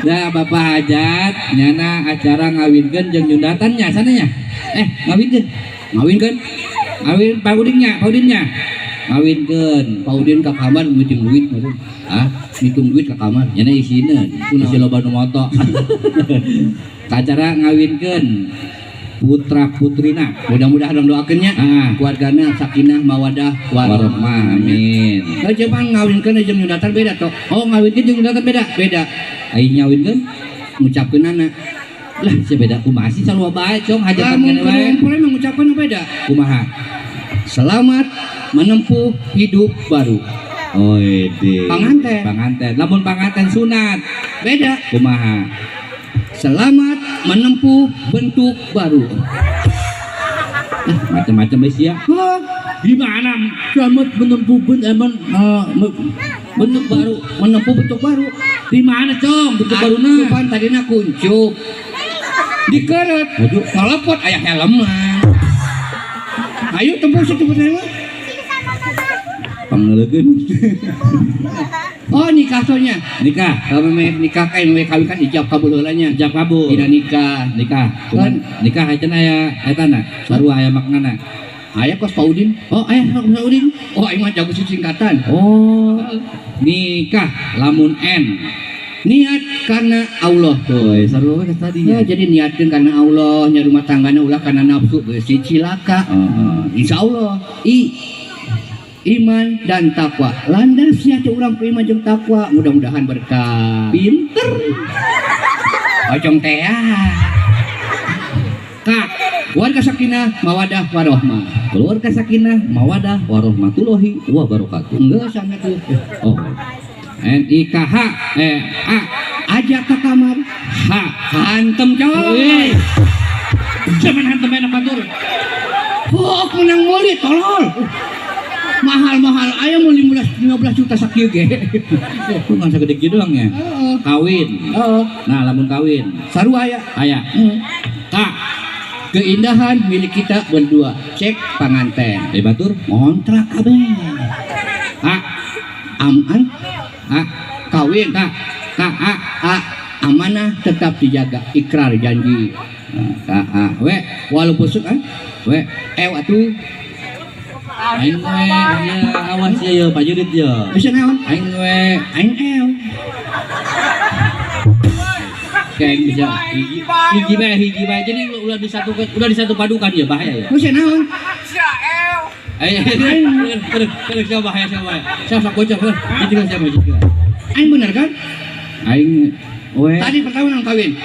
Da Bapak Hajat nyana acara ngawinkeun jeung nyundatannya sananya. Ngawinkeun. Ngawin Paudinnya. Ngawinkeun. Paudin ka kamar ngitung duit maksud. Ngitung duit ka kamar. Nyana isina. Isi loba nu moto. Ka acara ngawinkeun putra putrina, mudah-mudahan doakeunnya keluargana sakinah mawadah warahmah amin. Coba ngawinkeun jeung nyundatan beda toh. Ngawinkeun jeung nyundatan beda ai nyawinkeun ngucapkeunana lah beda kumaha sih sarua bae cong hajatan kana wae poe mengucapkeun beda kumaha selamat menempuh hidup baru. Panganten lamun panganten sunat beda kumaha selamat menempuh bentuk baru. Macam-macam ya. Gimana selamat menempuh bentuk baru, menempuh bentuk baru. Di mana cong bentuk baruna? Depan tadina kuncup. Dikeret. Waduh, ngalapot aya helm mah. Ayo tembus saya. Panggelegeun. Nikah soalnya. Nikah. Kalau nikah kain kawin kan ijab kabul heulanya. Ijab kabul. Tidak nikah. Kan nikah ayeuna aya etana. Sarua aya maknana. Aya kos Paudin. Aya kos Paudin. Aing mah jago singkatan. Nikah lamun N. Niat karena Allah tuh. Sarua geus tadi ya. Jadi niatkeun karena Allah, nya rumah tanggana ulah karena nafsu geus cilaka. Insyaallah. Iman dan takwa landasnya teh urang ku iman jeung takwa mudah-mudahan berkah pinter ojong teh Kak keluarga sakinah mawadah warahmah keluarga sakinah mawadah warahmatullahi wabarakatuh enggak sangat tuh NIKH ajak ke kamar hantem coy zaman hantem enak batur menang mulit tolol mahal aya mau 15 juta sakieu ge. Bukan sagede kieu doang ya. Kawin. Nah, lamun kawin, sarua aya. Kak, keindahan milik kita berdua. Cek panganten. Batur ngontrak kabeh. Aman. Kawin. Amanah tetap dijaga. Ikrar janji. Walaupun atuh aing we awas ya Pak Jurit ya. Bisa naon? Aing we kayak bisa hiji bae jadi udah disatu padukan ya bahaya ya. Bisa naon? Terus coba bahaya coba. Siapa kocok heuh. Ditinggal siapa juga. Aing bener kan? Aing we. Tadi pertama nang kawin.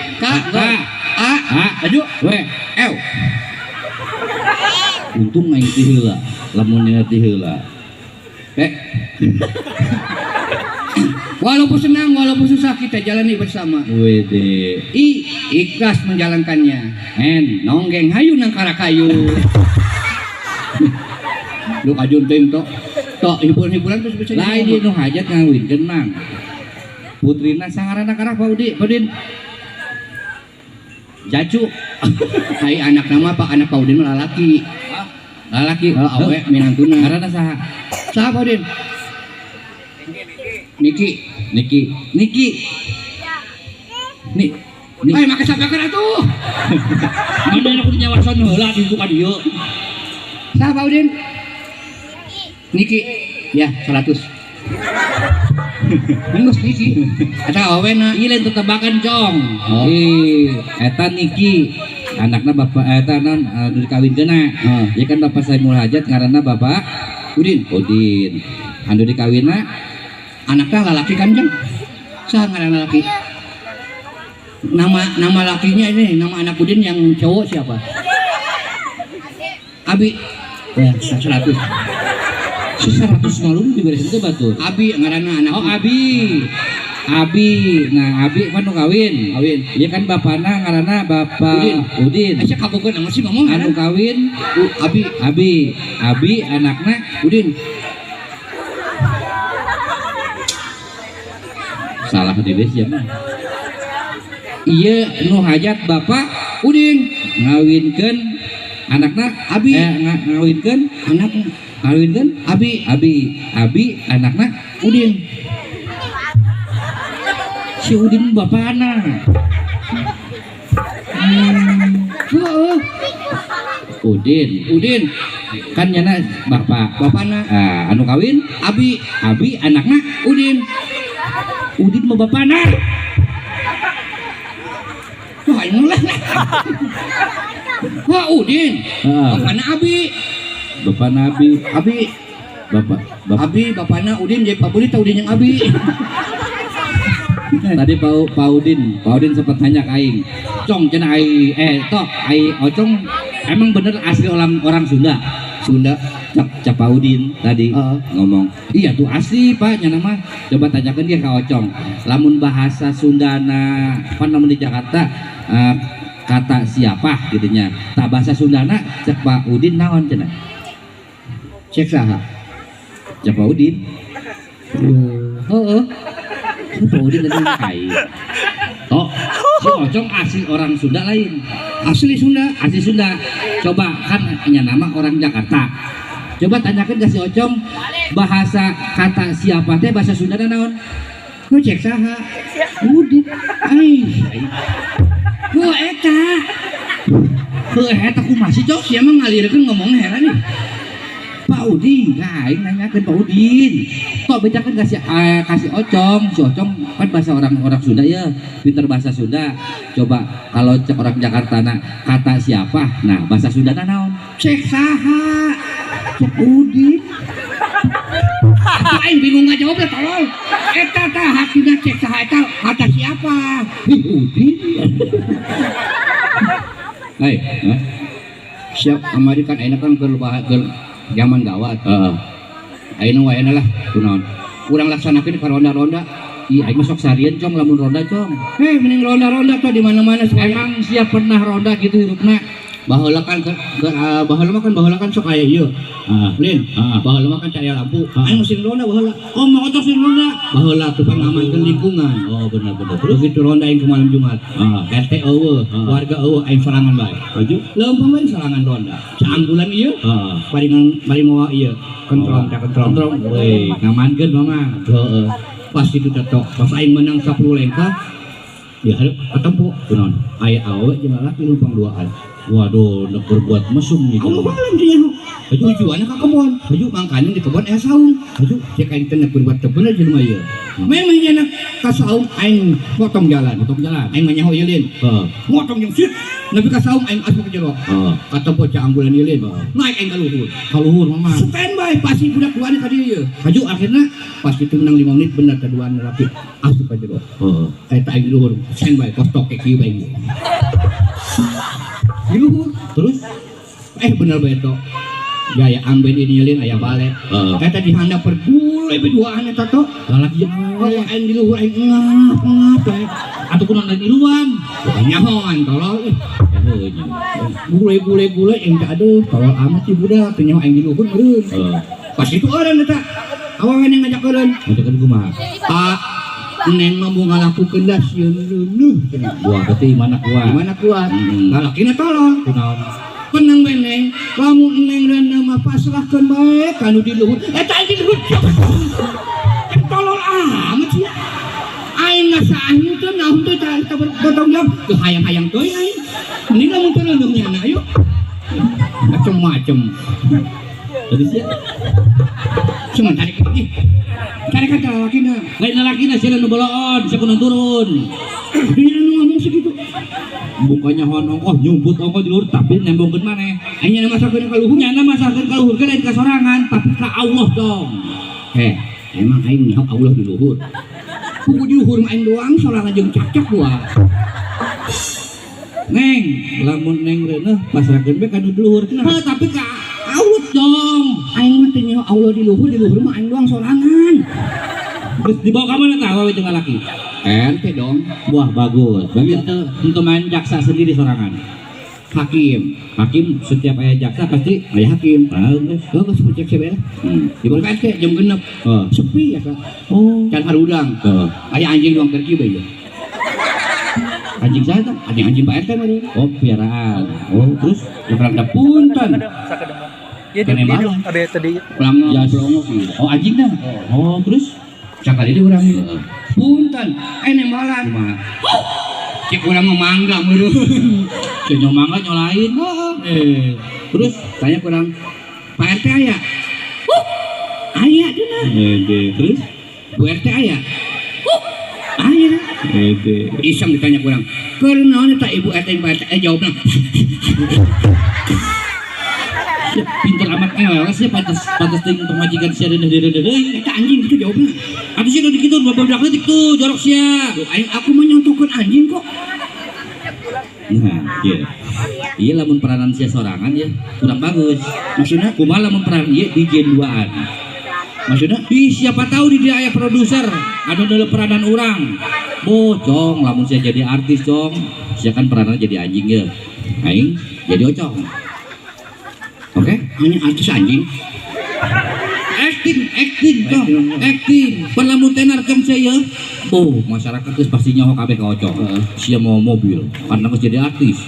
Aju we. Untung aing teh heula. Lamun ngerti heula. Walaupun senang, walaupun susah kita jalani bersama. Wede. Ikhlas menjalankannya. Nonggeng hayu nang karakayu. Lu kajun teuing tok hiburan terus bisa. Lain di nu hajat ngawinkeun mang. Putrina sangaranna karah Paudin. Jacu. Hai anak nama Pak anak Paudin lalaki. Awe minantuna karena saha Paudin Niki make sapekeun atuh mana aku nyawa son heula di buka dieu saha Paudin Niki ya 100 Ngus Niki eta awena ieu lain tetebakan cong eta Niki anakna bapak eta non dikawinkeunna ieu kan bapak Saimul Hajat ngaranna Bapak Udin anu dikawinna anakna lalaki kan jang saha ngaranna lalaki nama lakinya ini nama anak Udin yang cowok siapa Abi ya 100 ngalung diberesin teh batur Abi ngaranna anak Abi, nah Abi kan kawin. Iya kan bapana ngaranna Bapak Udin. Asa kagogeun nama si ngomong anu kawin Abi anakna Udin. Salah dewe sia mah. Ieu nu hajat Bapak Udin ngawinkeun anakna Abi. Ngawinkeun Abi anakna Udin. Si Udin bapana. Heeh. Udin kan nyana bapana. Anu kawin Abi anakna Udin mah bapana. Wah ini lah. Wah Udin bapana Abi bapak Abi bapana Udin jadi Pak Budi tahu Udin yang Abi. Tadi Pak Udin sempat tanya ke aing, Cong cenah ai Ocong emang bener asli orang Sunda cak Pak Udin tadi ngomong iya tuh asli Pak nya nama coba tanyakan dia ke Ocong lamun bahasa Sundana apa namanya di Jakarta kata siapa gitunya tak bahasa Sundana cek Pak Udin naon cenah cek saha cek Pak Udin Pak Udin tadi kai si Ocong asli orang Sunda lain asli Sunda coba kan hanya nama orang Jakarta coba tanyakan ke si Ocong bahasa kata siapa teh bahasa Sunda naon lu cek saha Udin eta ku masih cok sih emang ngalirkeun ngomong heran nih Pak Udin, nah ini nanyakan Pak Udin kok bedakan kasih Ocong si Ocong kan bahasa orang Sunda ya pinter bahasa Sunda coba kalau cek orang Jakarta kata siapa nah bahasa Sunda naon cek saha cek Udin aing bingung nggak jawab tolong eta tah hakina cek saha eta kata siapa Udin siap kamari kan enak kan zaman gawat ayeuna wae lah kunaon urang laksanakeun ka ronda-ronda iya aing masuk sarian Cong lamun ronda Cong mending ronda-ronda tuh di mana-mana emang siap pernah ronda gitu hirupna baheula kan sok aya ieu Lin baheula mah kan cahaya lampu aing mesin ronda baheula mau otos mesin ronda baheula tukang ngamankeun lingkungan bener terus begitu ronda aing ke malam Jumat RT eueuh warga eueuh aing sorangan bae maju leumpang bae sorangan ronda saanggulan ieu bari moa ieu kontrol we ngamankeun mama heeh pas itu tetok pas aing menang 10 lengkah ya ketemu kunaon aya awe jeung lalaki numpang duaan waduh nak berbuat mesum gitu kamu malam dia tujuannya ke kebun baju mangkanya di kebun saung baju cek aing teh berbuat teu bener jelema ieu memang nya ka saung aing potong jalan aing mah nyaho ieu Lin motong jeung sit nepi ka saung aing asup ke jero katempo ca anggulan ieu Lin naik aing ka luhur mama standby pasti budak duaan ka dieu baju akhirna pas itu menang 5 menit bener kaduaan rapi asup ka jero eta aing di luhur standby postok ke kieu bae di luhur terus bener beto gaya amben ini Lin aya balet eta di handap pergulai berduaan eta to lalaki aing di luhur aing ngap atuh kunaon di luan nyahoan tolol gule aing teh aduh tolol amat si budak teh nyaho aing di luhur meureun pas itu orang eta awangan yang ngajakeun kumaha Neng mah mau ngalakukeun da sieun leunuh cenah. Buah berarti mana kuat. Lalakina tolong. Kunaon? Penang bae Neng. Lamun Neng rena mah pasrahkeun bae kanu di luhur. Eta di luhur. Tolol amat sih. Aing ngasaahin teh naon teh teu bertanggung jawab. Teu hayang-hayang teuing aing. Mending lamun teu leunuh nyana ayo. Macem-macem. Jadi sia. Cuma tarik lagi. Cari kan lalakina, lain lalakina sila nu boloon, bisa kuno turun. Dia nu ngomong segitu. Bukanya honong, nyumput ongko di luhur tapi nembongkeun maneh. Anya masakeun ka luhur, nya masakeun ka luhur ke lain ka sorangan, tapi ka Allah dong. Emang aing nyaho Allah di luhur. Kudu di luhur mah aing doang sorangan jeung cak-cak gua. Neng, lamun Neng reuneuh pasrahkeun bae ka di luhur. Tapi ka Allah dong. Aing mah teh nyaho Allah di luhur mah aing doang sorangan. Terus dibawa ka mana tah awewe jeung lalaki? Ente dong. Wah bagus. Berarti untuk main jaksa sendiri sorangan. Hakim setiap aya jaksa pasti aya hakim. Geus cek sebelah. Di bawah teh jam 6. Sepi ya Kak. Can harudang. Aya anjing doang keur kieu bae. Anjing saya tuh, anjing Pak RT mah. Piaraan. Terus urang da punten. Kene mah ada tadi pelangnya pelongo anjing dah terus cakali di urang punten nembalan Kumaha? cek urang mangga meureun Cenyo mangga nyolain. Terus tanya kurang Pak RT aya aya dina terus Bu RT aya aya iseng ditanya kurang keur naon eta Ibu RT Pak RT jawabna pinter amat ewewe sih pantas ting untuk majikan sia deuneuh deui. eta anjing gitu jawabna Atuh sih udah gitu badak detik tuh jorok sia. aing aku mah nyontokeun anjing kok Nah, iya. Iya lamun peranan sia sorangan ya kurang bagus. maksudnya Kumaha lamun peran ieu di Jen 2-an. maksudnya Ih, siapa tahu di dia aya produser anu deuleu peranan urang. Cong, lamun sia jadi artis, Cong. Sia kan peranan jadi anjing ya. Aing jadi ocong. Oke? hanya artis anjing Acting, Cong. Acting. Pelamun tenar Cong saya. Masyarakat geus pasti nyaho kabeh ka ocong. Sia mau mobil, karena geus jadi artis.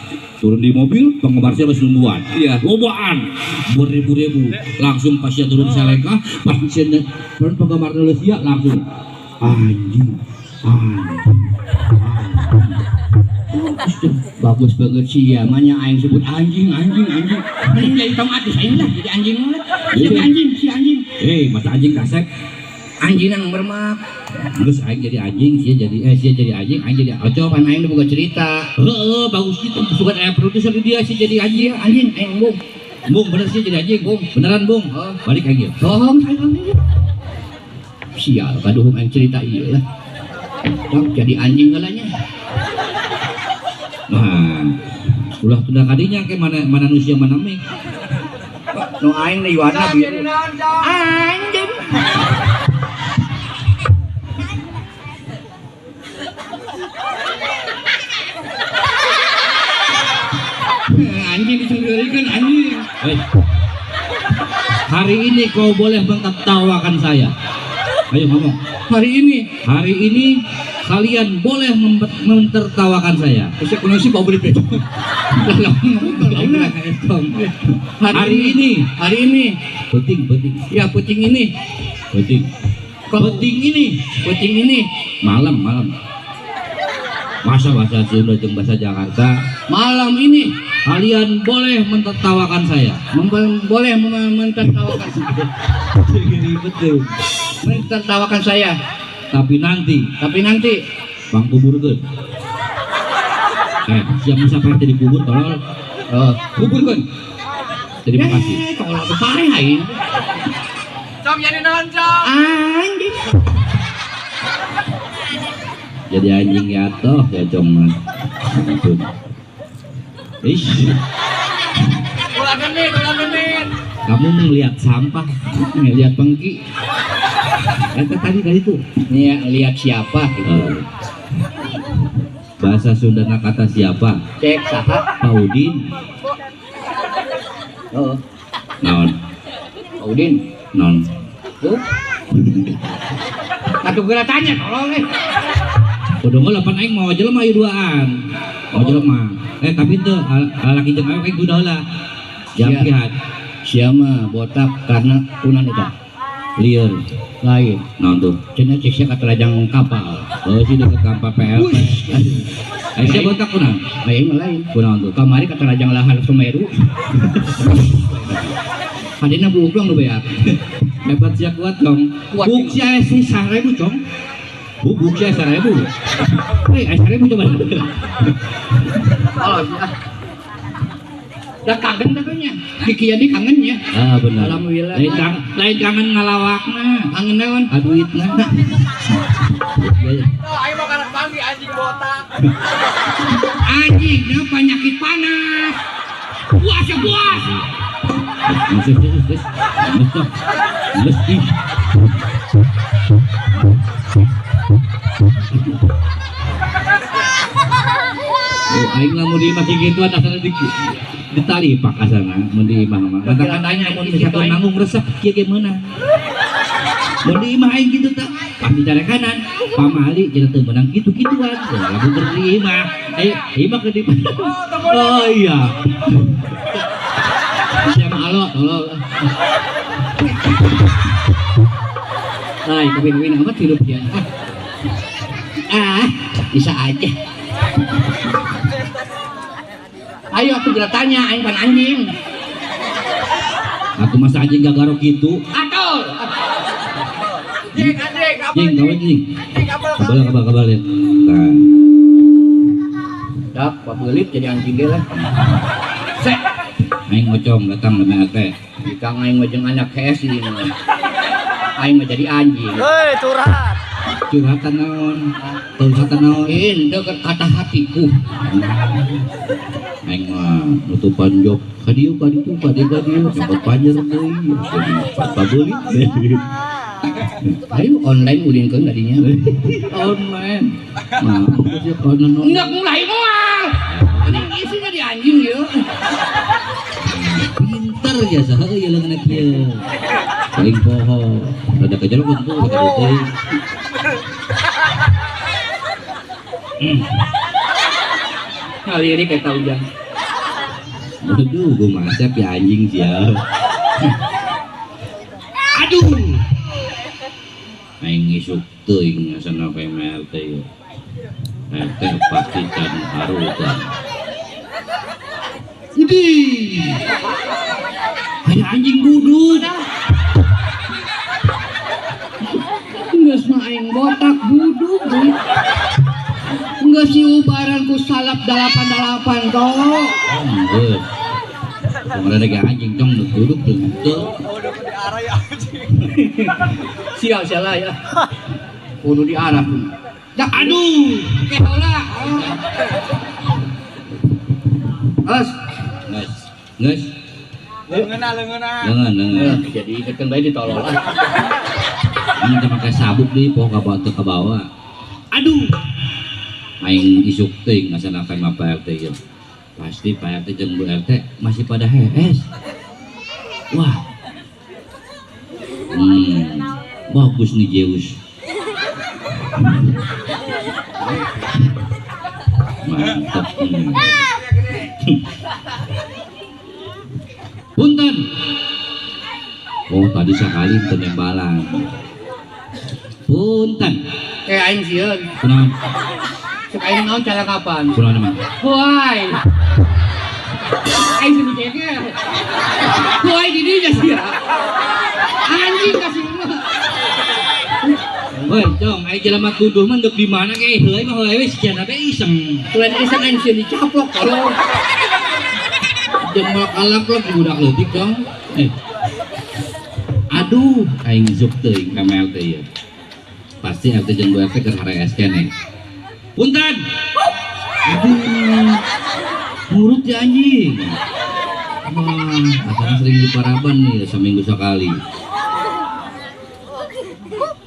Turun di mobil, penggemar sia geus lumbuan. Iya. Lobaan beribu-ribu. Langsung pas sia turun saleka, pas sia penggemar deuleu sia langsung anjing. bagus banget sih ya manya aing sebut anjing mending jadi tong artis aing lah jadi anjing mah jadi anjing si anjing Masa anjing kasep. anjing nang bermak Terus aing jadi anjing, sia jadi anjing, aing jadi ocong. pan aing boga cerita Bagus gitu. Suka aya produser di dia sih jadi anjing. anjing aing bung Bung bener sih jadi anjing, Bung. Beneran, Bung. Balik aing ieu. tolong sial kaduhung aing cerita ieu lah Dok, jadi anjing galanya Nah, ulah tunda kadinya ke mana nu sia mana mik. no aing nih warna biru anjing anjing disenggerikan anjing Hari ini kau boleh mentertawakan saya. Ayo ngomong. Hari ini kalian boleh mentertawakan saya. bisa kuno sih bau beli beto hari ini Penting. ya puting ini Penting ini. Malam. Masa bahasa Sunda jeung bahasa Jakarta. malam ini Kalian boleh mentertawakan saya. boleh mentertawakan Betul. mentertawakan saya Tapi nanti Bang kuburkeun. Siapa siapa di kubur tolong kuburkeun. Terima kasih. tolong kepae aing Cong jadi naon cong? anjing Jadi anjing ya toh ya Cong. Ulah genit. Kamu melihat sampah, ngeliat pengki tadi itu. nih ya lihat siapa gitu. Bahasa Sunda kata siapa? Cek saha Paudin. oh Naon? Udin Non. tuh satu gerak tanya tolong Udah ngelapan aing mau jelema ieu duaan. Mau jelema. Tapi teu lalaki jeung awewe kudu heula. Jam kihat. siapa botak karena kunan itu Lieur. lain Naon tuh? cenah cek sia katerajang kapal Si deket kapal PLP. Sia botak kunaon? aing mah lain Kunaon tuh? kamari katerajang lahar Sumeru hadina buuklong nu beak Hebat sia kuat dong. Kuat. Buk sia 1000 Cong. Buk sia 1000. 1000 coba. oh dah kangen katanya kikian kangennya Benar. Alhamdulillah. Lain kangen ngalawakna. kangen naon Aduitna. Ayo mau kanak panggil anjing botak. anjing nah penyakit panas puas Aing lamun di imah gitu asal di tali pak asana mun di imah mah. Kata-katanya mun satu nanggung resep kieu ge meunang. Mun di imah aing gitu tah. Pas bicara kanan, pamali cenah teu meunang kitu-kituan. Lamun di imah, ayo imah ke di. Oh iya. siapa alo tolong Ay, kawin-kawin amat hidup dia. Bisa aja. Ayo aku gerak tanya, aing pan anjing. Aku masa anjing gak garok gitu. Atul. Jing, anjing, apa? Jing, kawin jing. Jing, apa? Kabel ya. Nah, Dak, pabelit jadi anjing ge lah. Sek, aing ngocong datang nama teh. jika aing mah jeung anak KSI mah. Aing mah jadi anjing. Hei, curhat. Curhatan naon? Curhatan naon? Ini kata hatiku. Aing mah nutupan job kadieu dapat panjer deui. Jadi pabelit. Ayo online ulin-keun tadinya. Online. Nah, dia konon. Enggak mulai moal. Ini isinya di anjing ya. Pinter ya saha euy leungeun kieu. Paling poho. Rada kejelok untu kada teh. Kali ini kayak tahu jang. Waduh, gua masak ya anjing sia. Aduh. Aing isuk teuing asana PML teh. Teh pasti can harutan. Idih. Kayak anjing budut. Geus mah aing botak buduk deui. Geus siubaran ku salap 88 toh. Geus. Kemarin lagi anjing dong duduk tuh. Oh, udah di arah ya, anjing. Sial salah ya. Kudu diarah. Dak aduh. Kehola. As. Nges. Leungeuna. Lengan. Jadi ikatkan bae ditolol lah. Ini udah pakai sabuk deui poho ka bawah. Aduh. Aing isuk teuing asana ka Pak RT ieu. Pasti Pak RT jeung Bu RT masih pada hees. Wah. Bagus nih Zeus. Mantap. Punten. Oh tadi sekali penembalan. Punten. Kayak aing sieun. Kunaon? Cek aing naon cara kapan? Kunaon mah? Why? Aing sini keke. Why di dinya sih ya? Anjing kasih lu. Woi, Jong, aing jelema tuduh mah deuk di mana ge heuy mah heuy wis cenah teh iseng. Tuan iseng aing sini dicaplok kalau. Jeung alak budak leutik dong. Aduh, aing zuk teuing ka ML teh ieu. Pasti RT jeung Bu RT keur harees keneh. Punten. Aduh. Nurut ya anjing. Wah, akan sering diparaban nih seminggu sekali.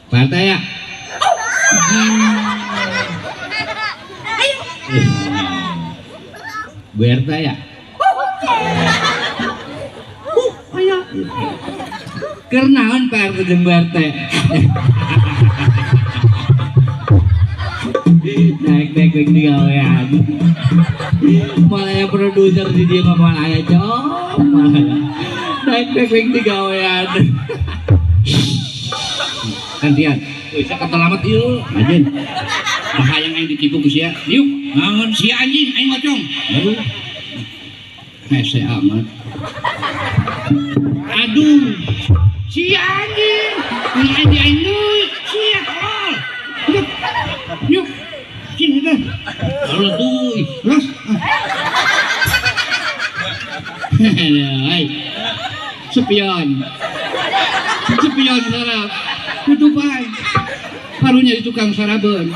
Pak RT ya? Bu RT ya? Kernaon Pak RT jeung Bu RT? Naik di gawean. Malah yang produser di dia mah malah aya cok. Naik di gawean. Gantian. Wis ketelamat ieu. Anjeun. Bahayang aing ditipu ku sia. Yuk, naon si anjing aing ngocong. Hese amat. Aduh. Si anjing. Ini anjing deui. Sia tolol. Yuk. Sini dah. Kalau tuh, terus. Hai. Sepion sarap. Tutupan. Parunya di tukang saraben.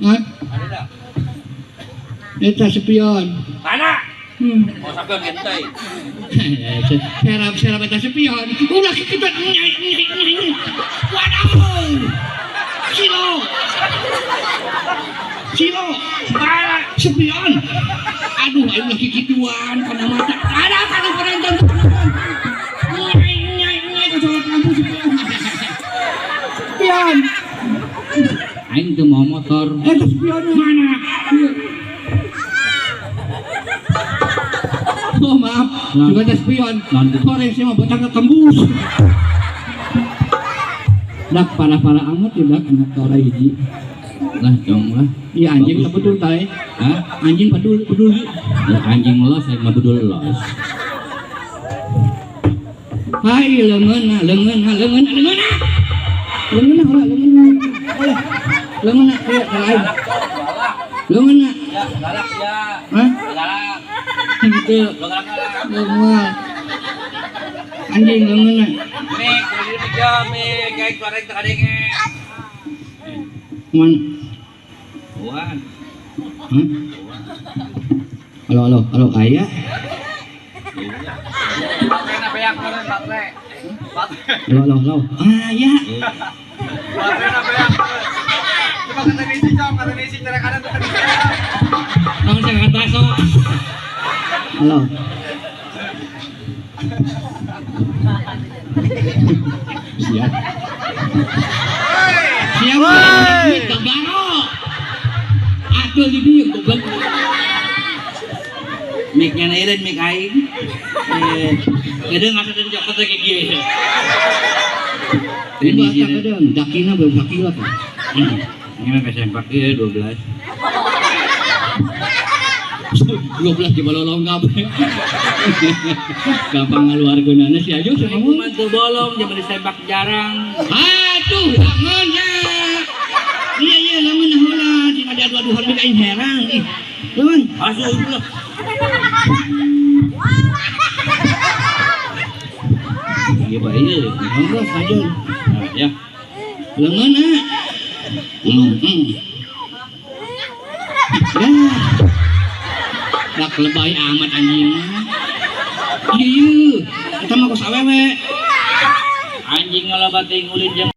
Hah? Eta sepion. Mana? Hmm. Mau sampean genteng. Serap eta sepion. Ulah kita nyai. Waduh. Silo. Sepion. Aduh, ayo lagi gituan pada mata. Ada kalau penonton. Nyai kecolok lampu sepion. Sepion. Aing teu mau motor. Sepion mana? Oh maaf. juga ada spion. Koreng sih mah botang tembus. Dak parah-parah amat ya dak anak tora hiji. Lah dong lah. Iya anjing tak betul tay. Hah? Anjing peduli. Ya, anjing los saya mah bedul los. Hai leungeunna. Leungeunna kayak lain. Leungeunna. Ya, galak ya. Hah? Galak. Itu Lo galak. leungeun. Anjing leungeunna. Mik, kudu dipiga, Mik. Kayak koreng tekadenge. Man. Wan. Hah? Halo ayah. Baterai na beak kemarin, baterai. Baterai. Halo. Ayah. Baterai na beak kemarin. Coba kata Nisi, kata Nisi, cara kanan tuh Nisi. Kamu jangan baso. Halo. Siap. Siap. Baro. Aduh di dia goblok. Miknya nairin mik aing. Ada ngasa dan jaket kayak gini. Ini bahasa kadang dakina belum sakila kan. Ini mah kesempak ieu 12. 12 di balolong kabeh. Gampang ngaluarkeunana si Ayu sama Aku mah teu bolong zaman disempak jarang. Aduh, jangan ya. Iya, lamun heula di ada adu-aduhan ge aing herang ih. Lamun, Asuh lah. Iya Pak ieu. monggo sajun. Nah, ya. Leungeunna. Dak lebay amat anjing mah. Ieu, eta mah kos awewe. Anjing ngalobat teh ngulin jeung